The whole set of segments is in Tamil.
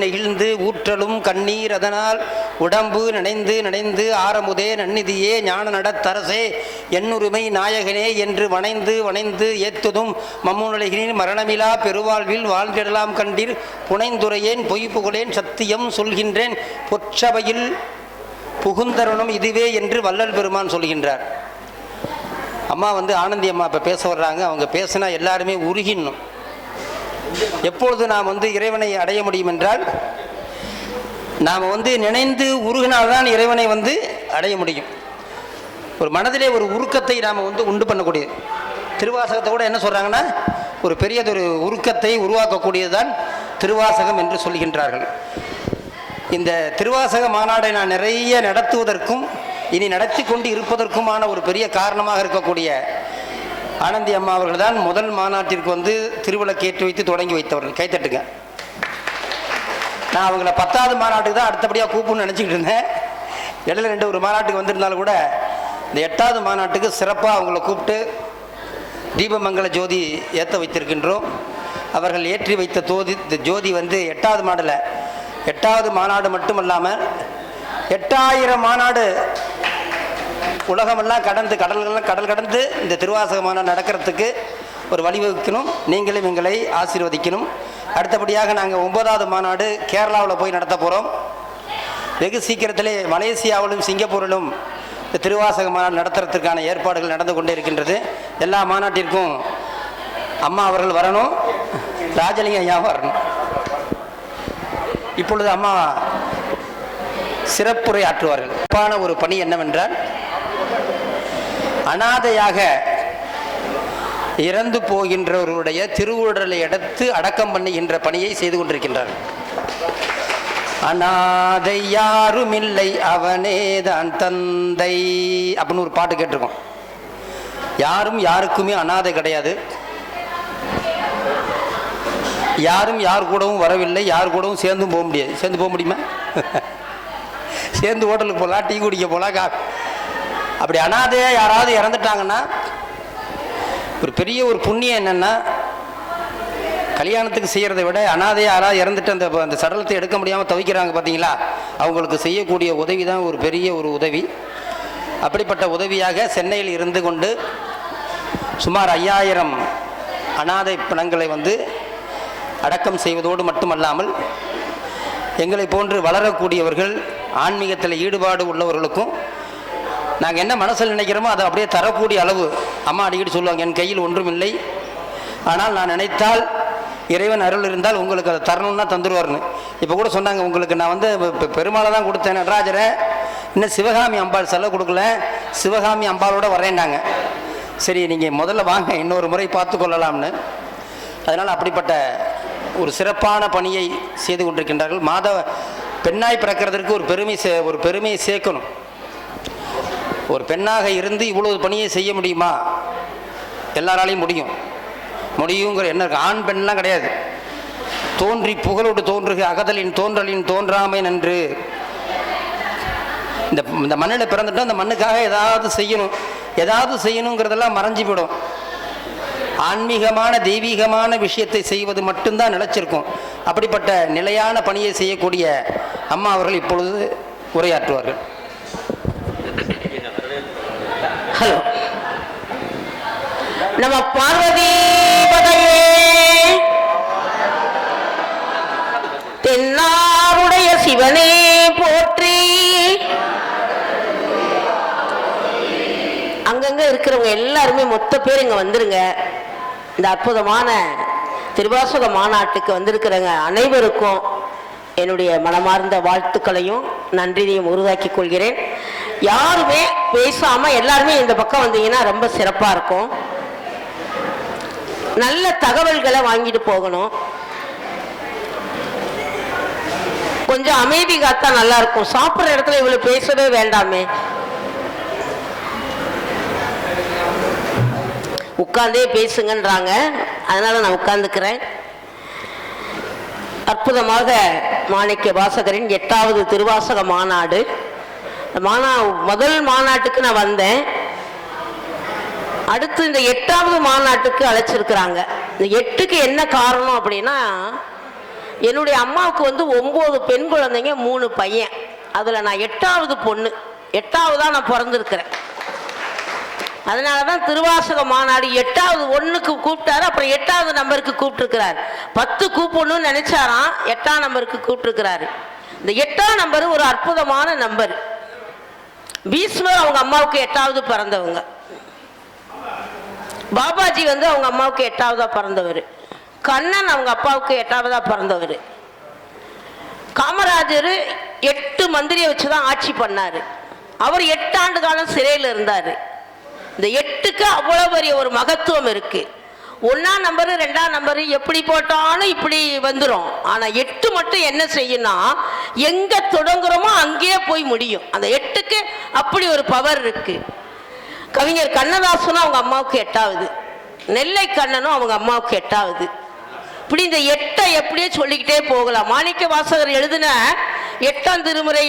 நெகிழ்ந்து ஊற்றலும் கண்ணீர் அதனால் உடம்பு நினைந்து நினைந்து ஆரமுதே நன்னிதியே ஞான நடத்தரசே என்னுரிமை நாயகனே என்று வணைந்து வணைந்து ஏத்துதும் மம்முனுலகினின் மரணமிலா பெருவாழ்வில் வாழ்ந்திடலாம் கண்டீர் புனைந்துரையேன் பொய் புகழேன் சத்தியம் சொல்கின்றேன் பொற்றவையில் புகுந்தருணம் இதுவே என்று வள்ளல் பெருமான் சொல்கின்றார். அம்மா ஆனந்தி அம்மா இப்போ பேச வர்றாங்க. அவங்க பேசினா எல்லாருமே உருகின்னும். எப்பொழுது நாம் இறைவனை அடைய முடியும் என்றால் நாம் நினைந்து உருகினால்தான் இறைவனை அடைய முடியும். ஒரு மனதிலே ஒரு உருக்கத்தை நாம் உண்டு பண்ணக்கூடியது. திருவாசகத்தை கூட என்ன சொல்கிறாங்கன்னா ஒரு பெரியதொரு உருக்கத்தை உருவாக்கக்கூடியதுதான் திருவாசகம் என்று சொல்கின்றார்கள். இந்த திருவாசக மாநாடை நான் நிறைய நடத்துவதற்கும் இனி நடத்தி கொண்டு இருப்பதற்குமான ஒரு பெரிய காரணமாக இருக்கக்கூடிய ஆனந்தி அம்மா அவர்கள் தான் முதல் மாநாட்டிற்கு திருவிளக்கு ஏற்றி வைத்து தொடங்கி வைத்தவர்கள். கைத்தட்டுங்க. நான் அவங்கள 10வது மாநாட்டுக்கு தான் அடுத்தபடியாக கூப்பிடணும்னு நினச்சிக்கிட்டு இருந்தேன். இடையில ஒரு மாநாட்டுக்கு வந்திருந்தாலும் கூட இந்த 8வது மாநாட்டுக்கு சிறப்பாக அவங்கள கூப்பிட்டு தீபமங்கல ஜோதி ஏற்ற வைத்திருக்கின்றோம். அவர்கள் ஏற்றி வைத்த ஜோதி 8வது மாடல 8வது மாநாடு மட்டுமல்லாமல் 8000 மாநாடு உலகமெல்லாம் கடந்து கடல் கடந்து இந்த திருவாசக மாநாடு நடக்கிறதுக்கு ஒரு வழிவகுக்கணும். நீங்களும் எங்களை ஆசீர்வதிக்கணும். அடுத்தபடியாக நாங்கள் 9வது மாநாடு கேரளாவில் போய் நடத்த போகிறோம். வெகு சீக்கிரத்திலே மலேசியாவிலும் சிங்கப்பூரிலும் இந்த திருவாசக மாநாடு நடத்துறதுக்கான ஏற்பாடுகள் நடந்து கொண்டே இருக்கின்றது. எல்லா மாநாட்டிற்கும் அம்மா அவர்கள் வரணும், ராஜலிங்க ஐயா வரணும். இப்பொழுது அம்மா சிறப்புரை ஆற்றுவார்கள். சிறப்பான ஒரு பணி என்னவென்றால் அனாதையாக இறந்து போகின்றவர்களுடைய திருவுடலை எடுத்து அடக்கம் பண்ணுகின்ற பணியை செய்து கொண்டிருக்கின்றார். அனாதை யாரும் இல்லை அவனேதான் தந்தை அப்படின்னு ஒரு பாட்டு கேட்டிருக்கோம். யாரும் யாருக்குமே அனாதை கிடையாது. யாரும் யார் கூடவும் வரவில்லை, யார் கூடவும் சேர்ந்தும் போக முடியாது. சேர்ந்து போக முடியுமா? சேர்ந்து ஹோட்டலுக்கு போகலாம், டீ குடிக்க போகலாம். அப்படி அனாதையாக யாராவது இறந்துட்டாங்கன்னா ஒரு பெரிய ஒரு புண்ணியம் என்னென்னா, கல்யாணத்துக்கு செய்கிறத விட அனாதையாக யாராவது இறந்துட்டு அந்த சடலத்தை எடுக்க முடியாமல் தவிக்கிறாங்க பார்த்தீங்களா, அவங்களுக்கு செய்யக்கூடிய உதவி தான் ஒரு பெரிய ஒரு உதவி. அப்படிப்பட்ட உதவியாக சென்னையில் இருந்து கொண்டு சுமார் 5000 அனாதை பிணங்களை அடக்கம் செய்வதோடு மட்டுமல்லாமல் எங்களை போன்று வளரக்கூடியவர்கள் ஆன்மீகத்தில் ஈடுபாடு உள்ளவர்களுக்கும் நாங்கள் என்ன மனசில் நினைக்கிறோமோ அதை அப்படியே தரக்கூடிய அளவு அம்மா அடிக்கடி சொல்லுவாங்க, என் கையில் ஒன்றும் இல்லை, ஆனால் நான் நினைத்தால் இறைவன் அருள் இருந்தால் உங்களுக்கு அதை தரணும்னா தந்துடுவார்னு. இப்போ கூட சொன்னாங்க, உங்களுக்கு நான் பெருமாளை தான் கொடுத்தேன் நடராஜரை, இன்னும் சிவகாமி அம்பாள் செலவு கொடுக்கல, சிவகாமி அம்பாளோட வரேன்னாங்க. சரி நீங்கள் முதல்ல வாங்க, இன்னொரு முறை பார்த்து கொள்ளலாம்னு. அதனால் அப்படிப்பட்ட ஒரு சிறப்பான பணியை செய்து கொண்டிருக்கின்றார்கள். பெண்ணாய் பிறக்கிறதுக்கு ஒரு பெருமையை சேர்க்கணும். ஒரு பெண்ணாக இருந்து இவ்வளவு பணியை செய்ய முடியுமா? எல்லாராலையும் முடியுங்கிற என்ன இருக்கு. ஆண் பெண்லாம் கிடையாது. தோன்றி புகழோடு தோன்றுக அகதலின் தோன்றலின் தோன்றாமை நன்று. இந்த மண்ணில் பிறந்துட்டா அந்த மண்ணுக்காக ஏதாவது செய்யணுங்கிறதெல்லாம் மறைஞ்சு போயிடும். ஆன்மீகமான தெய்வீகமான விஷயத்தை செய்வது மட்டும்தான் நிலைச்சிருக்கும். அப்படிப்பட்ட நிலையான பணியை செய்யக்கூடிய அம்மா அவர்கள் இப்பொழுது உரையாற்றுவார்கள். ஹலோ நம பார்வதி பதையே. தென்னாருடைய சிவனே போற்றி. அங்கங்க இருக்கிறவங்க எல்லாருமே மொத்த பேர் இங்க வந்துருங்க. இந்த அற்புதமான திருவாசக மாநாட்டுக்கு வந்திருக்கிறவங்க அனைவருக்கும் என்னுடைய மனமார்ந்த வாழ்த்துக்களையும் நன்றியையும் உருவாக்கி கொள்கிறேன். யாருமே பேசாம எல்லாருமே இந்த பக்கம் வந்தீங்கன்னா ரொம்ப சிறப்பா இருக்கும். நல்ல தகவல்களை வாங்கிட்டு போகணும். கொஞ்சம் அமைதி காத்தா நல்லா இருக்கும். சாப்பிட்ற இடத்துல இவ்வளவு பேசவே வேண்டாமே, உட்கார்ந்தே பேசுங்கன்றாங்க. அதனால நான் உட்கார்ந்துக்கிறேன். அற்புதமாக மாணிக்க வாசகரின் 8வது திருவாசக மாநாடு. முதல் மாநாட்டுக்கு நான் வந்தேன். அடுத்து இந்த 8வது மாநாட்டுக்கு அழைச்சிருக்கிறாங்க. இந்த 8க்கு என்ன காரணம் அப்படின்னா, என்னுடைய அம்மாவுக்கு வந்து 9 பெண் குழந்தைங்க 3 பையன். அதில் நான் 8வது பொண்ணு, 8வதாக நான் பிறந்திருக்கிறேன். அதனால தான் திருவாசக மாநாடு 8வது 1க்கு கூப்பிட்டாரு, அப்புறம் 8வது நம்பருக்கு கூப்பிட்டுருக்கிறார். 10 கூப்பிடணும்னு நினைச்சாராம், 8ஆம் நம்பருக்கு கூப்பிட்டுருக்கிறாரு. இந்த 8ஆம் நம்பர் ஒரு அற்புதமான நம்பர். பீஷ்மர் அவங்க அம்மாவுக்கு 8வது பிறந்தவங்க. பாபாஜி வந்து அவங்க அம்மாவுக்கு 8வதா பிறந்தவர். கண்ணன் அவங்க அப்பாவுக்கு 8வதா பிறந்தவர். காமராஜர் 8 மந்திரியை வச்சுதான் ஆட்சி பண்ணாரு. அவர் 8 ஆண்டு காலம் சிறையில் இருந்தார். இந்த 8க்கு அவ்வளவு பெரிய ஒரு மகத்துவம் இருக்கு. 1ஆம் நம்பர் 2ஆம் நம்பர் எப்படி போட்டாலும் இப்படி வந்துடும். ஆனா 8 மட்டும் என்ன செய்யும்னா, எங்க தொடங்குறோமோ அங்கேயே போய் முடியும். அந்த 8க்கு அப்படி ஒரு பவர் இருக்கு. கவிஞர் கண்ணதாசனும் அவங்க அம்மாவுக்கு 8வது, நெல்லை கண்ணனும் அவங்க அம்மாவுக்கு 8வது. இப்படி இந்த 8 எப்படியே சொல்லிக்கிட்டே போகலாம். மாணிக்க வாசகர் எழுதின 8ஆம் திருமுறை,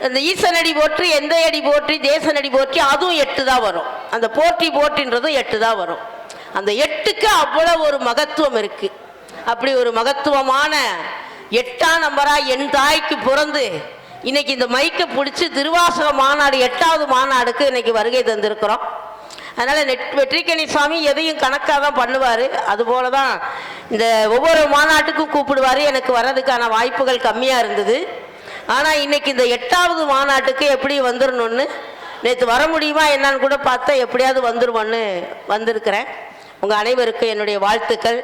இந்த ஈசனடி போற்றி, எந்த அடி போற்றி, தேசனடி போற்றி, அதுவும் 8 தான் வரும். அந்த போற்றி போற்றின்றதும் 8 தான் வரும். அந்த 8க்கு அவ்வளவு ஒரு மகத்துவம் இருக்கு. அப்படி ஒரு மகத்துவமான 8ஆம் நம்பரா என் தாய்க்கு பிறந்து இன்னைக்கு இந்த மைக்கை பிடிச்சி திருவாசக மாநாடு 8வது மாநாடுக்கு இன்னைக்கு வருகை தந்திருக்கிறோம். அதனால வெற்றிக்கணி சாமி எதையும் கணக்காக தான் பண்ணுவார். அதுபோல தான் இந்த ஒவ்வொரு மாநாட்டுக்கும் கூப்பிடுவார். எனக்கு வர்றதுக்கான வாய்ப்புகள் கம்மியாக இருந்தது. ஆனால் இன்னைக்கு இந்த 8வது மாநாட்டுக்கு எப்படி வந்துடணும்னு, நேற்று வர முடியுமா என்னன்னு கூட பார்த்தா எப்படியாவது வந்துடுவோன்னு வந்திருக்கிறேன். உங்கள் அனைவருக்கும் என்னுடைய வாழ்த்துக்கள்.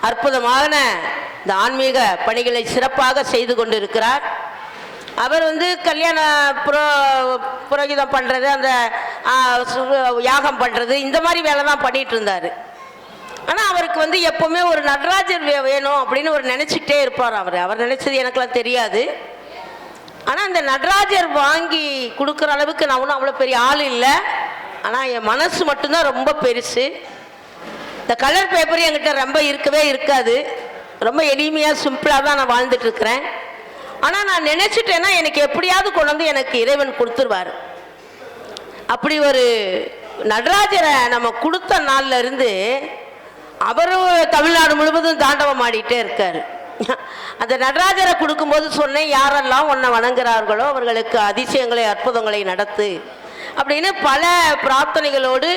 அற்புதமான இந்த ஆன்மீக பணிகளை சிறப்பாக செய்து கொண்டு இருக்கிறார். அவர் வந்து கல்யாண புரோகிதம் பண்ணுறது, அந்த யாகம் பண்ணுறது, இந்த மாதிரி வேலை தான் பண்ணிட்டு இருந்தார். ஆனால் அவருக்கு வந்து எப்போவுமே ஒரு நடராஜர் வேணும் அப்படின்னு ஒரு நினச்சிக்கிட்டே இருப்பார். அவர் நினச்சது எனக்குலாம் தெரியாது. ஆனால் அந்த நடராஜர் வாங்கி கொடுக்குற அளவுக்கு நான் ஒன்றும் அவ்வளோ பெரிய ஆள் இல்லை. ஆனால் என் மனசு மட்டும்தான் ரொம்ப பெருசு. இந்த கலர் பேப்பர் என்கிட்ட ரொம்ப இருக்கவே இருக்காது. ரொம்ப எளிமையாக சிம்பிளாக தான் நான் வாழ்ந்துட்டுருக்கிறேன். ஆனால் நான் நினச்சிட்டேன்னா எனக்கு எப்படியாவது கொண்டு வந்து எனக்கு இறைவன் கொடுத்துருவார். அப்படி ஒரு நடராஜரை நம்ம கொடுத்த நாள்ல இருந்து அவரும் தமிழ்நாடு முழுவதும் தாண்டவம் ஆடிட்டே இருக்காரு. அந்த நடராஜரை கொடுக்கும்போது சொன்னேன், யாரெல்லாம் உன்னை வணங்குகிறார்களோ அவர்களுக்கு அதிசயங்களை அற்புதங்களை நடத்து அப்படின்னு பல பிரார்த்தனைகளோடு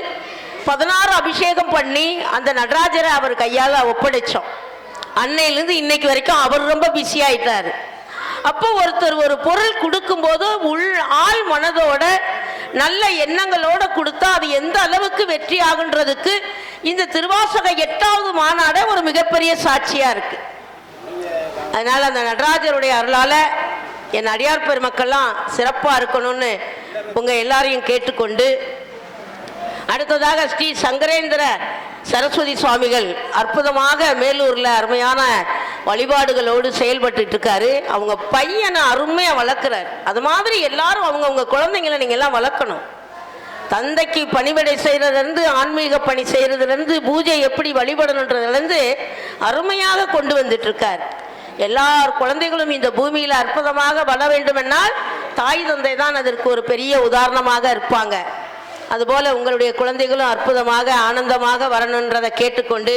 16 அபிஷேகம் பண்ணி அந்த நடராஜரை அவர் கையால் ஒப்படைச்சோம். அன்னையிலேருந்து இன்னைக்கு வரைக்கும் அவர் ரொம்ப பிஸி ஆயிட்டாரு. அப்போ ஒருத்தர் ஒரு பொருள் கொடுக்கும்போது ஆள் மனதோட நல்ல எண்ணங்களோட கொடுத்தா அது எந்த அளவுக்கு வெற்றி ஆகுன்றதுக்கு இந்த திருவாசக 8வது மாநாடு ஒரு மிகப்பெரிய சாட்சியா இருக்கு. அதனால அந்த நடராஜருடைய அருளால என் அடியார் பெருமக்கள்லாம் சிறப்பா இருக்கணும்னு உங்க எல்லாரையும் கேட்டுக்கொண்டு, அடுத்ததாக ஸ்ரீ சங்கரேந்திர சரஸ்வதி சுவாமிகள் அற்புதமாக மேலூர்ல அருமையான வழிபாடுகளோடு செயல்பட்டு இருக்காரு. அவங்க பையனை அருமையா வளர்க்கிறார். அது மாதிரி எல்லாரும் அவங்கவுங்க குழந்தைங்களை நீங்க எல்லாம் வளர்க்கணும். தந்தைக்கு பணிவிடை செய்யறதுலேருந்து, ஆன்மீக பணி செய்யறதுலேருந்து, பூஜை எப்படி வழிபடணுன்றதுலேருந்து அருமையாக கொண்டு வந்துட்டு இருக்கார். எல்லார் குழந்தைகளும் இந்த பூமியில அற்புதமாக வளர வேண்டுமென்றால் தாய் தந்தை தான் அதற்கு ஒரு பெரிய உதாரணமாக இருப்பாங்க. அதுபோல உங்களுடைய குழந்தைகளும் அற்புதமாக ஆனந்தமாக வரணுன்றதை கேட்டுக்கொண்டு,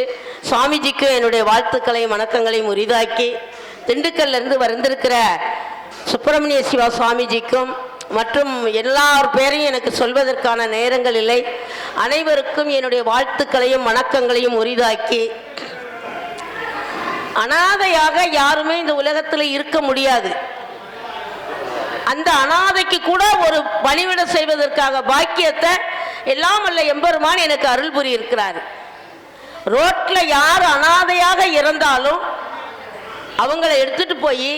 சுவாமிஜிக்கு என்னுடைய வாழ்த்துக்களையும் வணக்கங்களையும் உரிதாக்கி, திண்டுக்கல்ல இருந்து வந்திருக்கிற சுப்பிரமணிய சிவா சுவாமிஜிக்கும் மற்றும் எல்லார் பேரையும் எனக்கு சொல்வதற்கான நேரங்கள் இல்லை. அனைவருக்கும் என்னுடைய வாழ்த்துக்களையும் வணக்கங்களையும் உரிதாக்கி, அனாதையாக யாருமே இந்த உலகத்தில் இருக்க முடியாது. அந்த அனாதைக்கு கூட ஒரு பணிவிட செய்வதற்காக பாக்கியத்தை எல்லாம் வல்ல எம்பெருமான் எனக்கு அருள் புரி இருக்கிறார். ரோட்ல யார் அனாதையாக இறந்தாலும் அவங்கள எடுத்துட்டு போய்,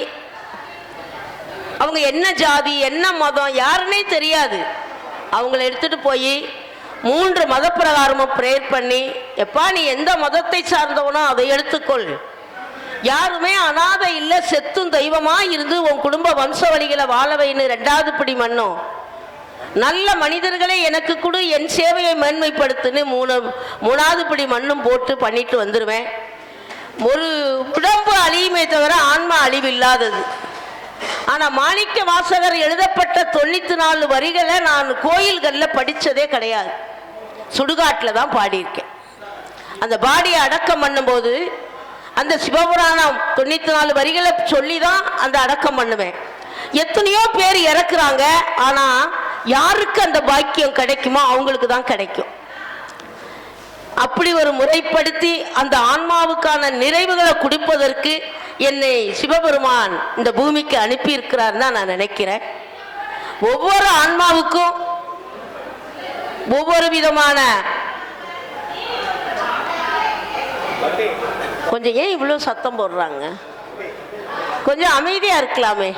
அவங்க என்ன ஜாதி என்ன மதம் யாருன்னே தெரியாது, அவங்கள எடுத்துட்டு போய் 3 மத பிரகாரமும் பிரேயர் பண்ணி, எப்பா நீ எந்த மதத்தை சார்ந்தவனோ அதை எடுத்துக்கொள், யாருமே அனாதை இல்லை, செத்தும் தெய்வமா இருந்து உன் குடும்ப வம்ச வழிகளை வாழவைன்னு 2வது படி மண்ணும், நல்ல மனிதர்களை எனக்கு கொடு, என் சேவையை மேன்மைப்படுத்துன்னு 3வது படி மண்ணும் போட்டு பண்ணிட்டு வந்துடுவேன். ஒரு உடம்பு அழியுமே தவிர ஆன்மா அழிவில்லாதது. ஆனால் மாணிக்க வாசகர் எழுதப்பட்ட 94 வரிகளை நான் கோயில்களில் படித்ததே கிடையாது. சுடுகாட்டில் தான் பாடியிருக்கேன். அந்த பாடியை அடக்கம் பண்ணும்போது அந்த சிவபுராணம் 94 வரிகளை சொல்லி தான் அந்த அடக்கம் பண்ணுவேன். எத்தனையோ பேர் இறக்குறாங்க, ஆனா யாருக்கு அந்த பாக்கியம் கிடைக்குமோ அவங்களுக்கு தான் கிடைக்கும். அப்படி ஒரு முறைப்படுத்தி அந்த ஆன்மாவுக்கான நிறைவுகளை கொடுப்பதற்கு என்னை சிவபெருமான் இந்த பூமிக்கு அனுப்பி இருக்கிறார் தான் நான் நினைக்கிறேன். ஒவ்வொரு ஆன்மாவுக்கும் ஒவ்வொரு விதமான, கொஞ்சம் ஏன் இவ்வளவு சத்தம் போடுறாங்க, கொஞ்சம் அமைதியா இருக்கலாமே.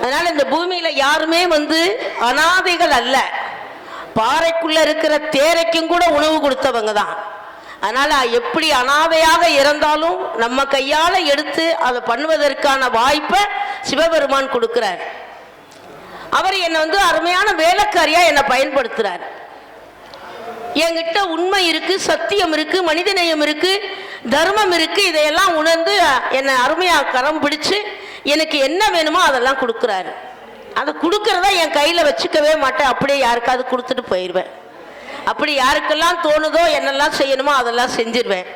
அதனால இந்த பூமியில யாருமே அனாதைகள் அல்ல. பாறைக்குள்ள இருக்கிற தேரைக்கும் கூட உணவு கொடுத்தவங்க தான். அதனால எப்படி அனாதையாக இறந்தாலும் நம்ம கையால எடுத்து அதை பண்ணுவதற்கான வாய்ப்பை சிவபெருமான் கொடுக்கிறார். அவர் என்னை அருமையான வேலைக்காரியா என்னை பயன்படுத்துறார். என்கிட்ட உண்மை இருக்கு, சத்தியம் இருக்கு, மனிதநேயம் இருக்கு, தர்மம் இருக்கு. இதையெல்லாம் உணர்ந்து என்னை அருமையா கரம் பிடிச்சு எனக்கு என்ன வேணுமோ அதெல்லாம் கொடுக்குறாரு. அதை கொடுக்கறத என் கையில வச்சுக்கவே மாட்டேன், அப்படியே யாருக்காவது கொடுத்துட்டு போயிடுவேன். அப்படி யாருக்கெல்லாம் தோணுதோ என்னெல்லாம் செய்யணுமோ அதெல்லாம் செஞ்சிருவேன்.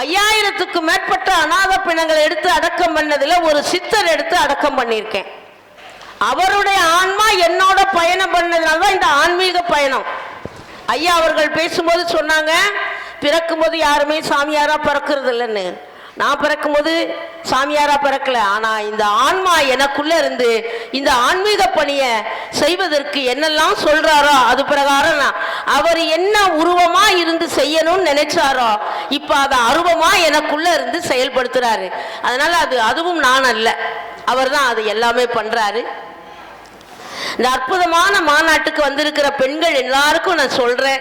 5000க்கும் மேற்பட்ட அநாத பிணங்களை எடுத்து அடக்கம் பண்ணதுல ஒரு சித்தர் எடுத்து அடக்கம் பண்ணியிருக்கேன். அவருடைய ஆன்மா என்னோட பயணம் பண்ணதுனால்தான் இந்த ஆன்மீக பயணம். ஐயா அவர்கள் பேசும்போது சொன்னாங்க, பிறக்கும்போது யாருமே சாமியாரா பிறக்கிறது இல்லைன்னு. நான் பிறக்கும்போது சாமியாரா பிறக்கல, ஆனா இந்த ஆன்மா எனக்குள்ள இருந்து இந்த ஆன்மீக பணியை செய்வதற்கு என்னெல்லாம் சொல்றாரோ அது பிரகாரம் அவர் என்ன உருவமா இருந்து செய்யணும்னு நினைச்சாரோ இப்ப அதை அருவமா எனக்குள்ள இருந்து செயல்படுத்துறாரு. அதனால அதுவும் நான் அல்ல, அவர் தான் அது எல்லாமே பண்றாரு. இந்த அற்புதமான மாநாட்டுக்கு வந்திருக்கிற பெண்கள் எல்லாருக்கும் நான் சொல்றேன்,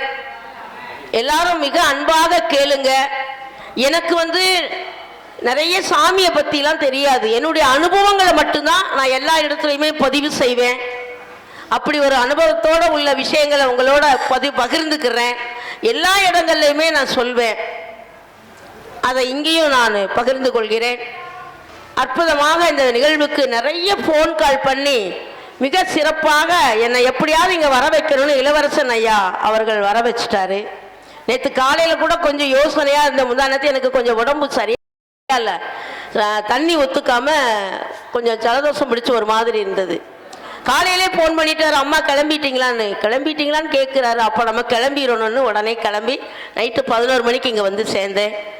எல்லாரும் மிக அன்பாக கேளுங்க. எனக்கு நிறைய சாமியை பற்றிலாம் தெரியாது, என்னுடைய அனுபவங்களை மட்டும்தான் நான் எல்லா இடத்துலையுமே பதிவு செய்வேன். அப்படி ஒரு அனுபவத்தோடு உள்ள விஷயங்களை உங்களோட பகிர்ந்துக்கிறேன். எல்லா இடங்கள்லையுமே நான் சொல்வேன், அதை இங்கேயும் நான் பகிர்ந்து கொள்கிறேன். அற்புதமாக இந்த நிகழ்வுக்கு நிறைய ஃபோன் கால் பண்ணி மிக சிறப்பாக என்னை எப்படியாவது இங்கே வர வைக்கணும்னு இளவரசன் ஐயா அவர்கள் வர வச்சுட்டாரு. நேற்று காலையில் கூட கொஞ்சம் யோசனையாக இருந்த முந்தானத்து எனக்கு கொஞ்சம் உடம்பு சரியா இல்லை, தண்ணி ஒத்துக்காம கொஞ்சம் ஜலதோஷம் பிடிச்ச ஒரு மாதிரி இருந்தது. காலையிலே ஃபோன் பண்ணிட்டாரு, அம்மா கிளம்பிட்டீங்களான்னு கேட்குறாரு. அப்போ நம்ம கிளம்பிடணும்னு உடனே கிளம்பி நைட்டு 11 மணிக்கு இங்கே சேர்ந்தேன்.